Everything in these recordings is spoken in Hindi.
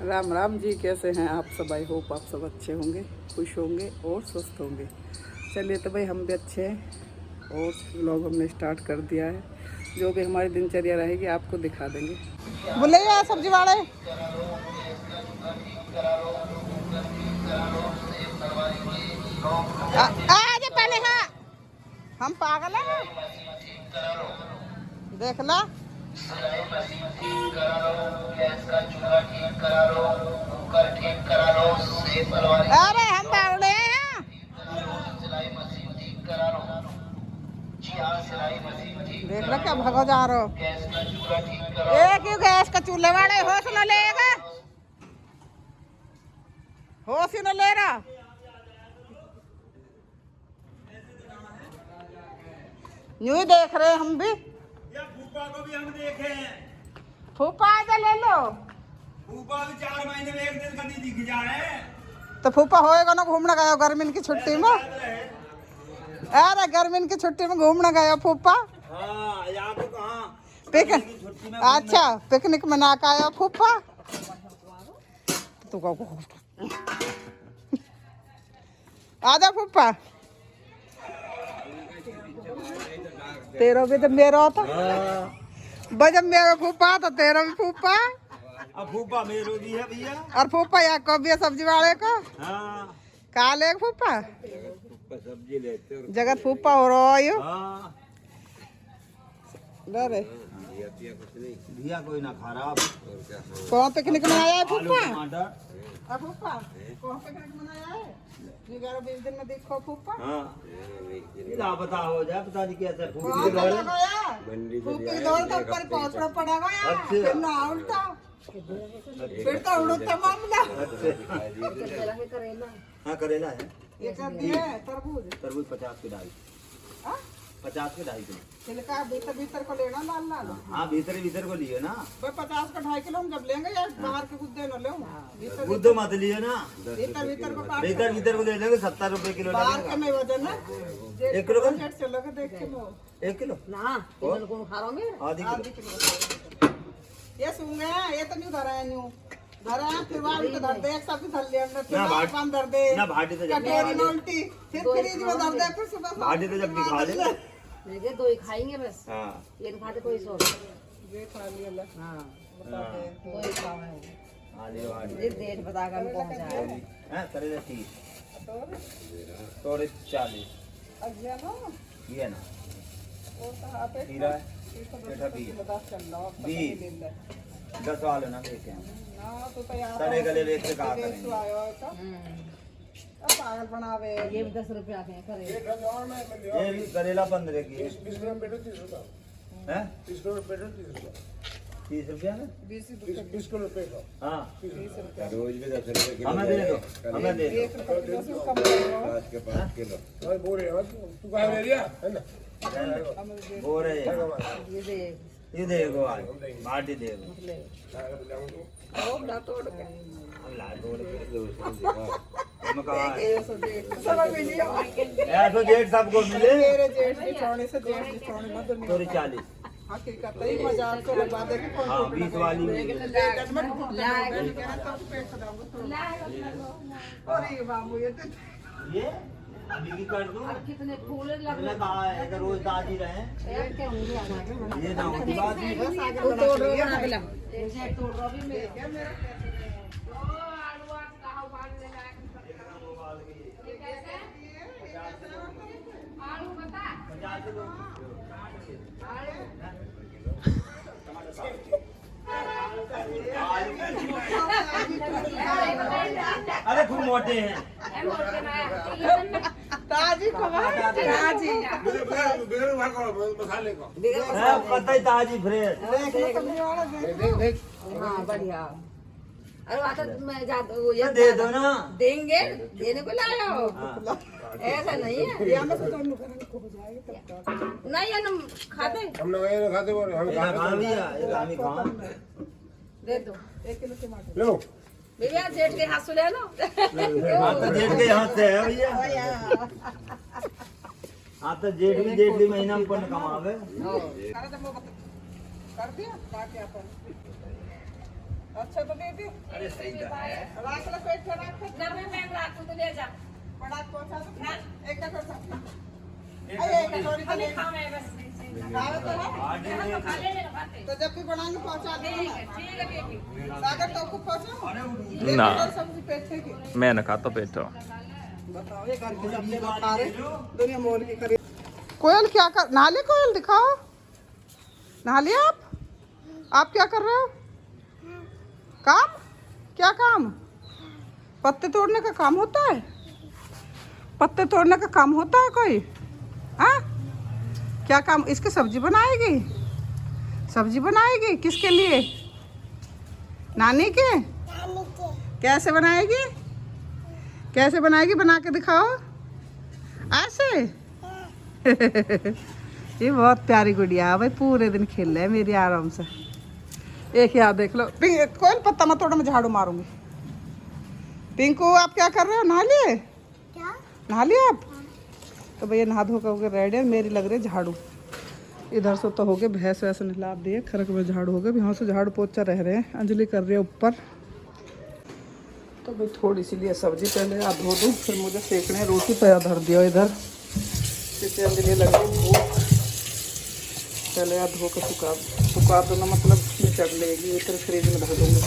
राम राम जी, कैसे हैं आप सब? आई होप आप सब अच्छे होंगे, खुश होंगे और स्वस्थ होंगे। चलिए तो भाई हम भी अच्छे हैं और व्लॉग हमने स्टार्ट कर दिया है। जो भी हमारी दिनचर्या रहेगी आपको दिखा देंगे। बोले यार सब्जी वाले आजा पहले। हाँ हम पागल हैं, देख ला। अरे हम पागल हैं। देख लो क्या भगो जा रहे हो। एक ही गैस का चूल्हे वाले होश न लेगा, होश ही न ले रहा। यूं ही देख रहे हम भी। फूफा को भी हम देखे हैं। फूफा आजा ले लो। फूफा भी 4 महीने में एक दिन कभी दिख जाए। तो फूफा होएगा ना, घूमने गया गर्मी की छुट्टी में। अरे गर्मी की छुट्टी में घूमने गया फूफा। हाँ, यहाँ पे कहाँ पिकनिक? अच्छा पिकनिक मना के आया फूफा। तू आजा फूफा। तेरा भी तो मेरा था। जब मेरा फूफा तो तेरा भी फूफा। अब फूफा मेरो भी है भैया। और फूफा या को भी है सब्जी वाले को। हाँ, काले फूफा सब्जी लेते हो। जगत फूफा हो रहा है। हाँ, डरे भैया कोई ना खराब। कौन पिकनिक मनाया है फूफा? टमाटर। फूफा कौन पिकनिक मनाया है? 11-20 दिन में देखो फूफा। हाँ, क्या पता हो जाए, पता नहीं कैसे फूफी के दौर तक पर पहुंचना पड़ेगा यार। फिर ना उल्टा फिर तो उड़ता मामला। हाँ, करेला है। ये कर दिए तरबूज। तरबूज 50 के ढाई। 50 के 2.5 किलो। छिलका भीतर भीतर को लेना लाल लाल। हाँ, भीतर को लिए ना। भाई 50 का 2.5 किलो हम जब लेंगे यार, बाहर के गुद्दे न लो। भीतर बुद्ध मत लिए ना। भीतर को काट। भीतर को ले लेंगे 70 रुपए किलो। बाहर के में वजन है 1 किलो का चलोगे देख के वो 1 किलो ना कौन खा रहा हूं आधी किलो। ये सुन गया, ये तो नहीं धरा है न्यू धरा है। फिर वहां तो धर दे, एक सब धर लिया हमने। फिर वहां पान धर दे ना, भाटी तो जब कटोरी में उल्टी, फिर फ्रिज में धर दे। फिर सुबह भाटी तो जब खा ले। लेके 2 ही खाएंगे बस। हाँ, ये खाते कोई सो। ये खा लिया ला। हाँ, बताते हैं 2 ही खावा है। आधी भाटी ये डेट बता कर पहुंचाया। हैं, करेला 30 तोरे 40 अजिया ना ये ना वो तो आपे खीरा है, पेठा 20 बता चल लो 20 10 वाले ना लेके हैं। ना तो यार सड़े गले वेच से कहा तू करेंगे। आयो तो अब पागल बनावे। ये भी 10 रुपया के करे। ये भी करेला 15 की है। 20 ग्राम पेटो 30 रुपया। हैं, 30 किलो पेटो 30 रुपया। 30 रुपया में। 20 किलो पेटो। हाँ, 30 रुपया। रोज में 10 रुपए किलो हमें दे दो, हमें दे दो। 1 रुपया किलो से कम करो। 5 के 5 किलो। और बोल रहे हैं तू कहाँ ले लिया है ना? हो रहे हैं। ये दे ये देखो आज बाटी देखो। वो ना तोड़ के हम ला दो मैं कहा सब मिलियो ऐसा जेठ सबको मिले। मेरे जेठ की छोड़ने से जेठ की छोड़ने मत दो। तोरी 40। हकीकत है ही मजाक को लगा दे के हाँ, 20 वाली भी है। अरे बाबू ये अभी की कर दो। कितने फूल लग मैंने कहा है कि रोज ताजी रहे। के होंगे आगे। ये ना होती बात नहीं। तोड़ रो बना के ला। ये तोड़ रो भी मेरे। अरे खूब मोटे हैं। ताजी खबर ताजी बिगड़ भागो मसाले को। हाँ, पता ही ताजी फ्रेश। देख हाँ बढ़िया। अरे वहाँ तो मैं जाता हूँ ये दे दो ना। देंगे देने को लाया हो। ऐसा नहीं है। या मैं तो दोनों करने को हो जाएगी तब तो। नहीं है ना खाते। हम लोग ये खाते बोल हम खा खाते भैया, ये हम ही खाओ। दे दो 1 किलो टमाटर लो। भैया जेठ के हाथ से ले लो। हाँ तो जेठ के हाथ से है भैया। हाँ तो जेठ भी महीना में पुण्य कमावे। सारा जब वो कर दिया बाकी अपन अच्छा तो दीदी अरे सही तो है। राख लो पेट में राख घर में मैं रात को ले जा बड़ा पहुंचा दो ना। एक का कर सकते अरे एक कटोरी तो ले खाओ मैं बस खाओ तो है खा ले खाते तो जब भी बनाएंगे पहुंचा देना ठीक है बेबी सागर तो को पहुंचा ना। सब्जी पेट है कि मैं न खाता पेट। बताओ ये घर की सब्जी लोग खा रहे दुनिया मोल की खरीद कोयल क्या कर नहा ले कोयल दिखाओ नहा लिया आप क्या कर रहे हो काम क्या काम पत्ते तोड़ने का काम होता है पत्ते तोड़ने का काम होता है कोई हाँ क्या काम इसकी सब्जी बनाएगी किसके लिए नानी के कैसे बनाएगी बना के दिखाओ ऐसे ये बहुत प्यारी गुड़िया है भाई पूरे दिन खेल रहे है मेरी आराम से एक याद देख लो कोई पत्ता मत तोड़ो मैं झाड़ू मारूंगी पिंकू आप क्या कर रहे हो नहा लिया आप तो भैया नहा धो कर रेडी है मेरी लग रही है झाड़ू इधर से तो हो गए भैंस वैसे नहला दिए खरक में झाड़ू हो गया यहाँ से झाड़ू पोछा रह रहे हैं अंजलि कर रही है ऊपर तो भाई थोड़ी सी लिए सब्जी पहले आप धो दूँ फिर मुझे सेकने रोटी पे धर दिया इधर जिससे अंजलि लग रही भूख पहले यार धो कर सुखा दो ना मतलब निकल लेगी फिर फ्रिज में धर दूँगी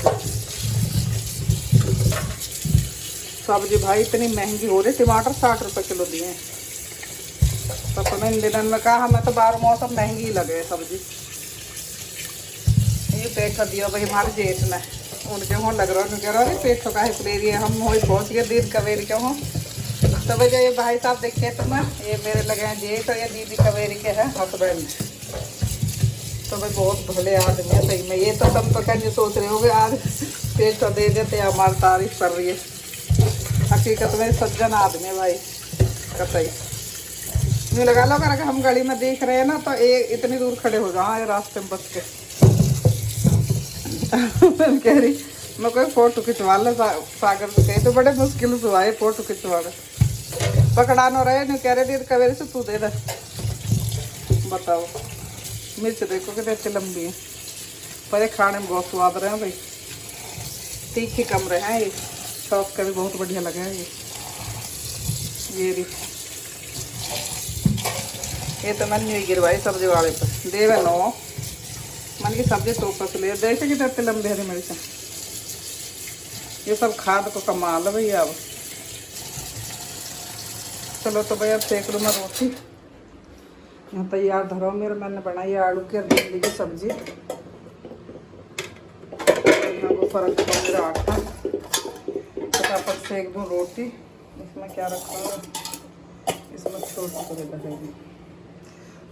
सब्जी भाई इतनी महंगी हो रही टमाटर 60 रुपए किलो दिए हैं तो अपने इन दिनों में कहा हमें तो 12 मौसम महंगी ही लगे सब्जी ये पेट कर दिया भाई हमारे जेठ ने उनके हों लग रहा है कह रहा है पेट ठोका है हम हो पहुँच गए दिन कवेरी के हों तो भैया ये भाई साहब देखे तुम्हें ये मेरे लगे हैं जेठ और ये दीदी कवेरी के हैं हस्बैंड तो भाई बहुत भले आदमी है सही में ये तो तुम तो क्या सोच रहे होगे आज पेट तो दे देते हमारी तारीफ कर रही है हकीकत में सज्जन आदमी है भाई कतई नहीं लगा लो अगर हम गली में देख रहे हैं ना तो इतनी दूर खड़े हो जाओ रास्ते में बच के मैं कह रही मैं कोई फोटो खिंचवा लो सागर से कही तो बड़े मुश्किल से हुआ है फोटो खिंचवाना पकड़ानो रहे नहीं कह रहे दीदी कवेरी से तू दे दे बताओ मिर्च देखो कितनी अच्छी लंबी है पर ये खाने में बहुत स्वाद रहे हैं भाई तीखी कम रहे हैं ये सॉस का भी बहुत बढ़िया लगा है ये भी ये तो मैंने नहीं गिरवाई सब्जी वाले पर देवे नो मन की सब्जी तो ले देखे कितने लंबे हरी मिर्च ये सब खाद को कमाल है भैया अब चलो तो भैया सेक लूँ मैं रोटी यहाँ तैयार धरो मेरा मैंने बनाई आलू की और भिंडी की सब्जी वो फर्क तो मेरा आटा फटाफट सेक दूँ रोटी इसमें क्या रखा है इसमें छोटी को लगेगी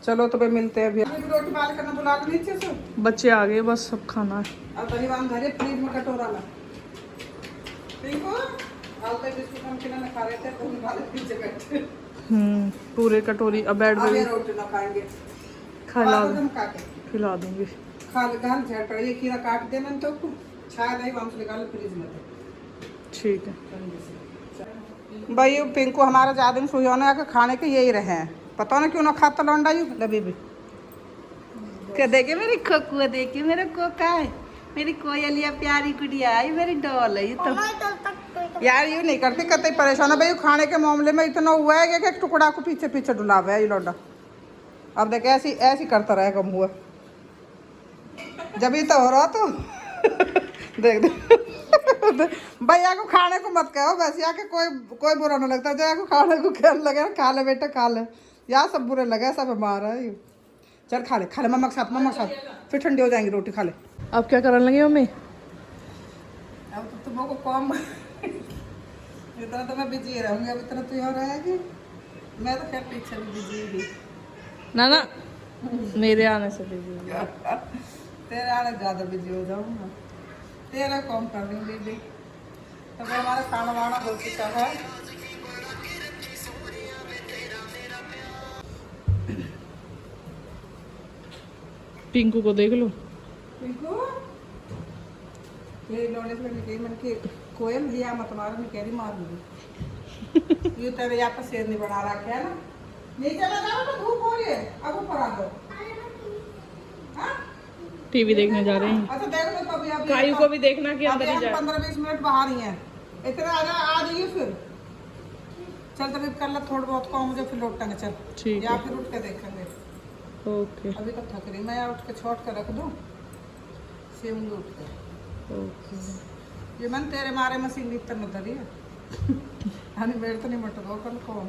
चलो तो भाई मिलते हैं अभी रोटी बाल करना बुला लो नीचे से बच्चे आ गए बस सब खाना है अब परिवार घरे फ्रिज में कटोरा ला ठीक हो हाल तक बिस्कुट हम खिलाने खा रहे थे तो हम वाले पीछे बैठे पूरे कटोरी अब बेड अब पे ये रोटी ना खाएंगे खिला दूंगी खा घाल झट ये खीरा काट दे मैंने तो छाया नहीं वहाँ से निकाल फ्रिज में ठीक है भाई पिंकू हमारा ज़्यादा दिन सुई होने आके खाने के यही रहे हैं पता ना क्यों ना खाता लौंडा यू लबी भी क्या देखे मेरी खोकुआ देखे मेरा कोका है मेरी कोयलिया प्यारी गुड़िया आई मेरी डॉल है ये तो यार यूँ नहीं करती कतई परेशान है भाई खाने के मामले में इतना हुआ है कि एक टुकड़ा को पीछे पीछे डुलावे है ये लौंडा अब देखे ऐसी करता रहेगा मुँह जब ही तो हो रहा तो देख भैया को खाने को मत कहो वैसे आके कोई बुरा नहीं लगता जया को खाने को क्या लगे खा ले बेटा खा ले यार सब बुरे लगे सब हमारा है चल खा ले मम्मा के साथ फिर ठंडी हो जाएंगी रोटी खा ले अब क्या करने लगी मम्मी अब तो तुम को कम इतना तो मैं बिजी रहूंगी अब इतना तो यहाँ रहेगी मैं तो खैर पीछे भी बिजी ही ना मेरे आने से बिजी तेरे आने ज़्यादा बिजी हो जाऊंगा तेरा कम कर दूँ दीदी तो फिर हमारा खाना वाना हो चुका है पिंकू को देख लो पिंकू ये लौंडे से निकली मन की कोयल दिया मत मारो मैं कह रही मार दूँगी ये तेरे यहाँ पर शेर नहीं बना रखा है ना नीचे लगा तो धूप हो रही है अब ऊपर आ दो टीवी देखने जा रहे हैं। अच्छा देख लो तो अभी कायू को भी देखना कि अंदर ही अभी जाए। 15-20 मिनट बाहर ही हैं। इतना आ जाइए फिर। चल तभी कर ला थोड़ा बहुत काम, मुझे फिर लौटेंगे। चल ठीक या है, फिर उठ के देखेंगे। ओके अभी तो थक रही मैं, उठ के छोड़ के रख दूँ सेवंगे उठ के। ओके। ये मन तेरे मारे मशीन इतना न धरी है हनी बेर तो नहीं मटको कल कौन।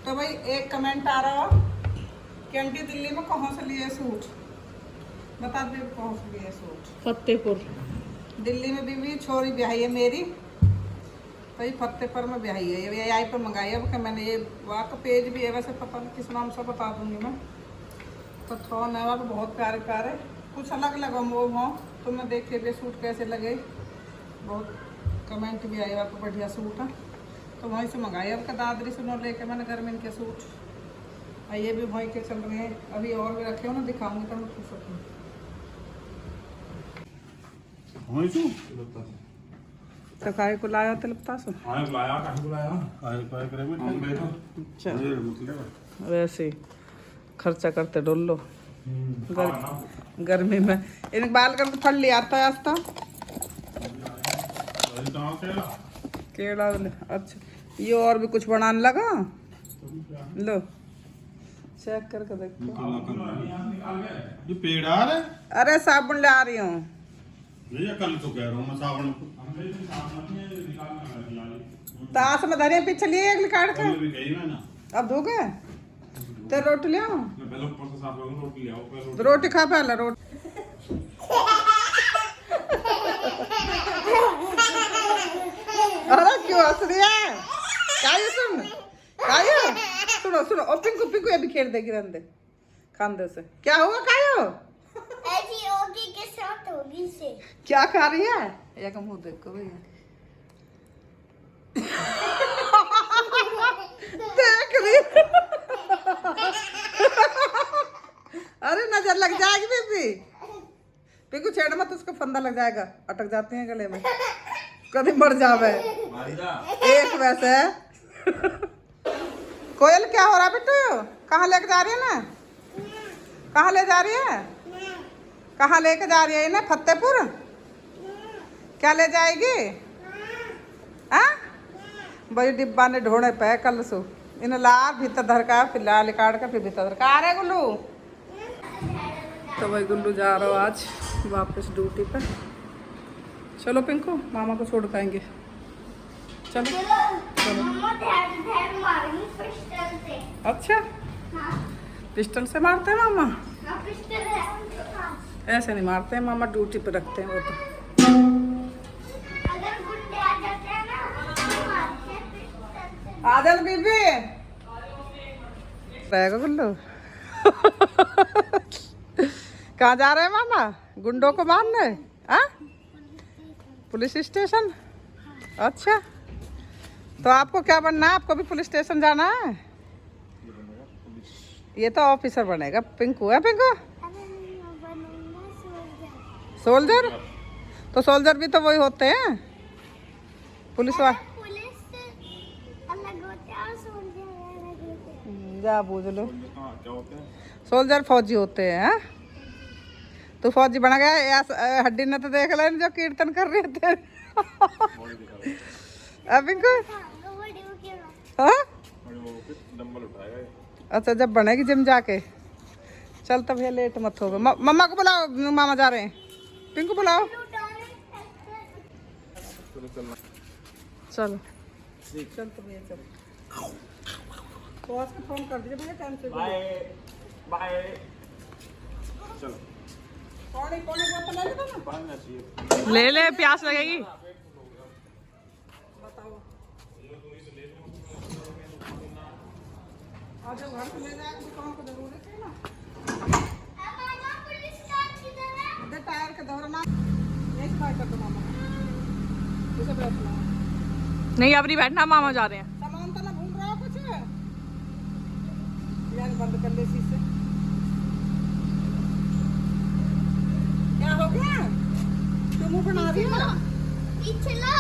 तो भाई एक कमेंट आ रहा कि आंटी दिल्ली में कहाँ से लिए सूट, बता दे कहाँ से लिए सूट। फतेहपुर। दिल्ली में भी छोरी ब्याही है मेरी, भाई फतेहपुर में ब्याही है। ये आई पर मंगाई है कि मैंने, ये वहाँ का पेज भी है वैसे, पता नहीं किस नाम से बता दूंगी मैं। तो थोन है वहाँ पर बहुत प्यारे प्यारे, कुछ अलग अलग वो हों तो मैं देखे भी सूट कैसे लगे। बहुत कमेंट भी आए वहाँ पर बढ़िया सूट है, तो वहीं से मंगाई। अब का दादरी से न लेके मैंने घर में इनके सूट, और ये भी वहीं के चल रहे हैं। अभी और भी रखे हो ना, दिखाऊंगी तो मैं पूछ सकूँ। तो काय को लाया तलपता सो वैसे खर्चा करते डोल लो गर्मी में। इन बाल करके फल लिया आता है आस्ता केड़ा। अच्छा ये और भी कुछ बनाने लगा, लो चेक करके देखो। ये पेड़ आ रहा है। अरे साबुन ले आ रही हूँ। भैया कल तो कह रहा हूँ मैं सावन ताश में धरे पीछे लिए एक काट के भी गई मैं ना। अब धो गए तो रोटी ले आओ। पहले ऊपर से साफ करूँ, रोटी ले आओ पहले। रोटी खा पहले रोटी। अरे क्यों हंस रही है? कायो सुन, कायो सुनो सुनो। ओ पिंकू पिंकू ये भी खेल देगी रंदे खांदे से। क्या हुआ कायो? ऐसी होगी के साथ होगी से। क्या खा रही है? या का मुंह देखो भैया देख रही। अरे नजर लग जाएगी बीबी। पिंकू छेड़ मत, उसको फंदा लग जाएगा, अटक जाते हैं गले में, कभी मर जावे। एक वैसे कोयल क्या हो रहा बेटू? कहाँ लेके जा रही है ना? कहाँ ले जा रही है? कहाँ लेके जा रही है इन्हें? फतेहपुर? क्या ले जाएगी? हाँ भाई डिब्बा ने ढोने पे कल सो इन्हें ला भीतर धर का, फिर ला निकाल कर फिर भीतर धर का। आ रहे गुल्लू। तो भाई गुल्लू जा रहा हो आज वापस ड्यूटी पे। चलो पिंकू मामा को छोड़ पाएंगे। चलो चलो। मम्मा ढेर मारेंगी पिस्टल से। अच्छा हाँ पिस्टल से मारते हैं मामा? हाँ पिस्टल है उनके पास। ऐसे नहीं मारते हैं मामा, ड्यूटी पे रखते हैं वो तो। अगर गुंडे आ जाते हैं ना तो मारते हैं पिस्टल से। आदल बीबी रहेगा गुल्लू। कहाँ जा रहे हैं मामा? गुंडों को मारने? हाँ पुलिस स्टेशन। अच्छा तो आपको क्या बनना है? आपको भी पुलिस स्टेशन जाना है? ये तो ऑफिसर बनेगा पिंकू। है पिंकू? सोल्जर? तो सोल्जर भी तो वही होते हैं पुलिस वाले। पुलिस अलग होते हैं और सोल्जर अलग होते हैं। जा बूझ लो। सोल्जर फौजी होते हैं। हाँ? तू फौजी बना गया या हड्डी ने तो देख लें जो कीर्तन कर रहे थे। पिंकू हाँ अच्छा जब बनेगी जिम जाके। चल तब भैया लेट मत होगा। मम्मा को बुलाओ, मामा जा रहे हैं। पिंकू बुलाओ। चलो चल तो भैया चल। तो आज को फोन कर दीजिए भैया टाइम से। Bye bye. चलो पानी पानी बोतल ले लो ना। पानी चाहिए। ले ले, प्यास लगेगी। बताओ आज घर से ले जाएगा तो काम को जरूरत है ना। पुलिस का किधर है? इधर टायर के दौरान एक बार कर दो मामा। इसे बैठना नहीं अब नहीं बैठना, मामा जा रहे हैं। सामान तो ना भूल रहा हो कुछ? यार बंद कर ले शीशे। क्या हो गया? क्यों मुंह बना रही हो? पीछे लो।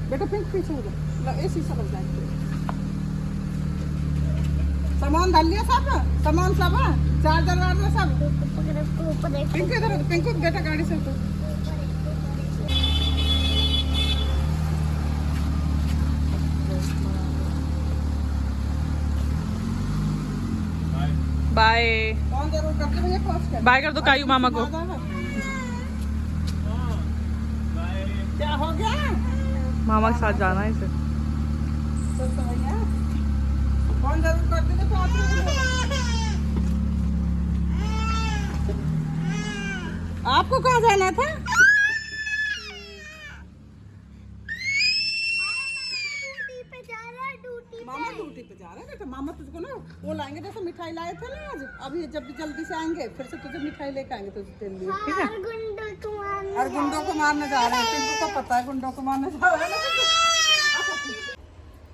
बेटा पिंक पीछे हो जा। लो ए शीशा लग जाएगा। सामान डाल लिया सब, सामान सब, चार्जर वार्जर सब। ऊपर देखो। पिंकू इधर, पिंकू बेटा गाड़ी से तो। बाय कौन जरूर करते भैया पोस्ट कर। बाय कर दो कायू मामा को। क्या हो गया? मामा के साथ जाना है इसे। तो भैया कौन जरूर करते थे पोस्ट। आपको कहाँ जाना था? ड्यूटी पे जा रहा है, ड्यूटी मामा ड्यूटी पे जा रहे हैं बेटा। मामा तुझको ना वो लाएंगे, जैसे मिठाई लाए थे ना आज। अभी जब भी जल्दी से आएंगे फिर से तुझे मिठाई लेके आएंगे तुझे तेरे लिए, ठीक है? और गुंडों को मारने और गुंडों को मारने जा रहे हैं। तुमको तो पता है गुंडों को मारने जा रहे हैं।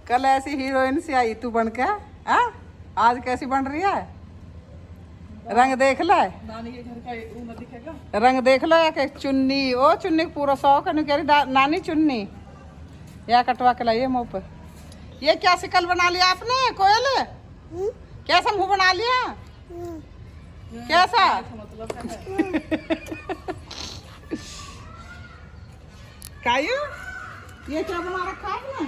कल ऐसी हीरोइन से आई तू बन के, हाँ? आज कैसी बन रही है? रंग देख ले, नानी के घर का ऊन दिखेगा। रंग देख लो। एक चुन्नी, ओ चुन्नी का पूरा शौक है। कह रही नानी चुन्नी या कटवा के लाइए मुँह पर। ये क्या शिकल बना लिया आपने कोयल? कैसा मुंह बना लिया? कैसा? कायू ये क्या बना रखा आपने?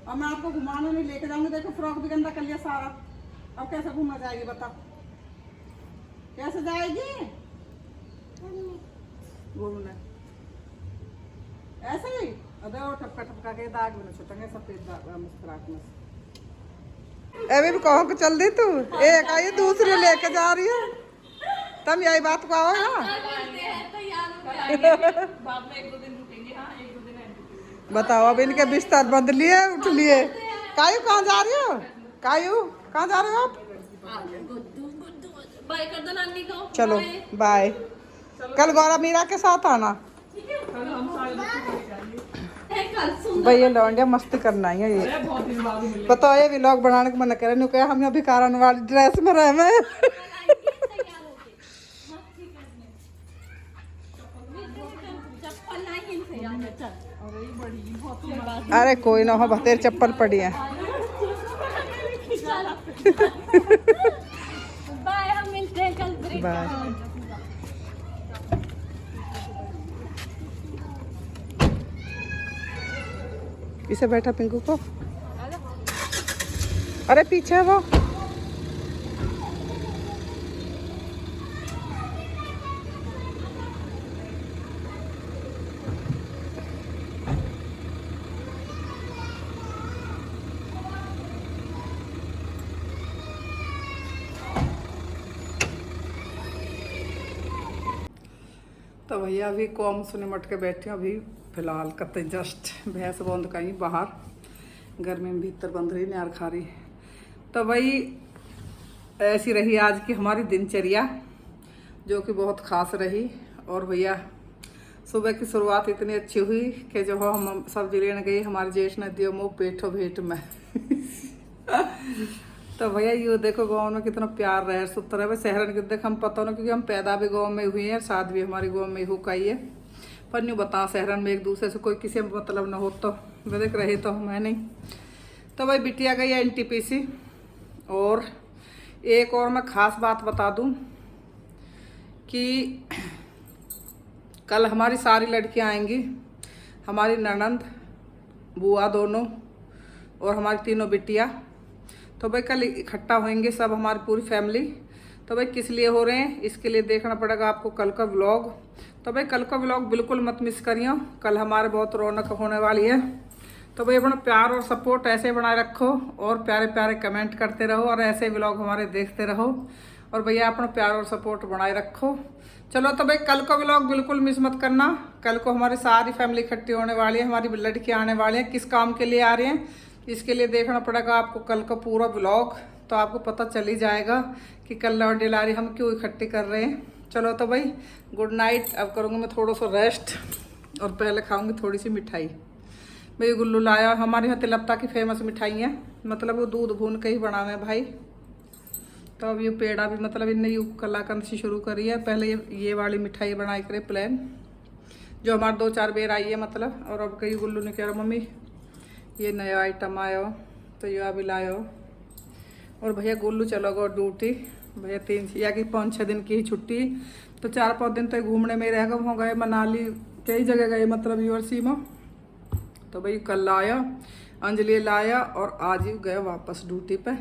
अब मैं आपको घुमाने नहीं लेके जाऊंगी। देखो फ्रॉक भी गंदा कर लिया सारा। अब कैसे घूमना जाएगी बताओ? कैसे जाएगी घूमने? ऐसे ही अरे वो ठपका ठपका के दाग में छुटेंगे सफेद दाग मुस्कुराहट में। अभी भी कहो कि चल दी तू, एक आई दूसरी लेके जा रही है। तब यही बात को आओ यहाँ। बाद में 1-2 दिन रुकेंगे। हाँ 1-2 दिन रुकेंगे। बताओ अब इनके बिस्तर बंद लिए उठ लिए। कायू कहाँ जा रही हो? कायू कहाँ जा रहे हो आप? बाय कर दो नानी को। चलो बाय। कल गौरव मीरा के साथ आना। कल हम सारे बच्चे लेके जाएंगे। भैया लौंडिया मस्ती करना है ये। बहुत दिन बाद मिले। बताओ ये व्लॉग बनाने को मन करे नहीं कहा हम अभी कारण वाली ड्रेस में रहे में। अरे कोई ना हो तेरी चप्पल पड़ी है। बाय, हम मिलते हैं कल ब्रेक। बाय। इसे बैठा पिंकू को। अरे पीछे है वो। तो भैया अभी कॉम से निमट के बैठे हैं। अभी फिलहाल कते जस्ट भैंस बंद कहीं बाहर, गर्मी में भीतर बंद रही नार खा रही। तो भाई ऐसी रही आज की हमारी दिनचर्या, जो कि बहुत खास रही। और भैया सुबह की शुरुआत इतनी अच्छी हुई कि जो हम सब्जी लेने गई हमारे जेठ ने दियो मुँह पेठो भेंट में। तो भैया ये देखो गाँव में कितना प्यार रहे सुतर है। शहर के देख हम पता ना, क्योंकि हम पैदा भी गाँव में हुई हैं, शादी भी हमारी गाँव में हो काई है। पर न्यू बता शहरन में एक दूसरे से कोई किसी में मतलब ना हो तो देख रहे तो मैं नहीं। तो भाई बिटिया गई है NTPC। और एक और मैं ख़ास बात बता दूं कि कल हमारी सारी लड़कियां आएंगी, हमारी ननंद, बुआ दोनों और हमारी तीनों बिटिया। तो भाई कल इकट्ठा होंगे सब हमारी पूरी फैमिली। तो भाई किस लिए हो रहे हैं इसके लिए देखना पड़ेगा आपको कल का व्लॉग। तो भाई कल का व्लॉग बिल्कुल मत मिस करियो, कल हमारे बहुत रौनक होने वाली है। तो भाई अपना प्यार और सपोर्ट ऐसे बनाए रखो और प्यारे प्यारे कमेंट करते रहो और ऐसे व्लॉग हमारे देखते रहो। और भैया अपना प्यार और सपोर्ट बनाए रखो। चलो तो भाई कल का व्लॉग बिल्कुल मिस मत करना। कल को हमारी सारी फैमिली इकट्ठी होने वाली है, हमारी लड़कियाँ आने वाली हैं। किस काम के लिए आ रही हैं इसके लिए देखना पड़ेगा आपको कल का पूरा व्लॉग, तो आपको पता चल ही जाएगा कि कल लौंडी लारी हम क्यों इकट्ठी कर रहे हैं। चलो तो भाई गुड नाइट। अब करूँगी मैं थोड़ा सा रेस्ट और पहले खाऊंगी थोड़ी सी मिठाई। भाई गुल्लू लाया, हमारे यहाँ तिलप्ता की फेमस मिठाई है, मतलब वो दूध भून के ही बनावे हैं भाई। तो अब ये पेड़ा भी मतलब इनने यू कलाकंद से शुरू करी है। पहले ये वाली मिठाई बनाई करे प्लेन, जो हमारे 2-4 बेर आई है मतलब। और अब कई गुल्लू ने कह रहा मम्मी ये नया आइटम आयो तो ये अभी लायो और भैया गोलू चला गया ड्यूटी। भैया 3 या कि 5-6 दिन की ही छुट्टी, तो 4-5 दिन तो घूमने में रह गए। वहाँ गए मनाली, कई जगह गए मतलब यूनिवर्सिटी में। तो भाई कल लाया, अंजलि लाया और आज ही गए वापस ड्यूटी पे।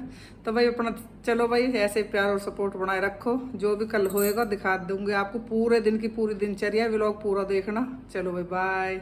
तो भाई अपना चलो भाई ऐसे प्यार और सपोर्ट बनाए रखो। जो भी कल होएगा दिखा दूंगी आपको, पूरे दिन की पूरी दिनचर्या व्लॉग पूरा देखना। चलो भाई बाय।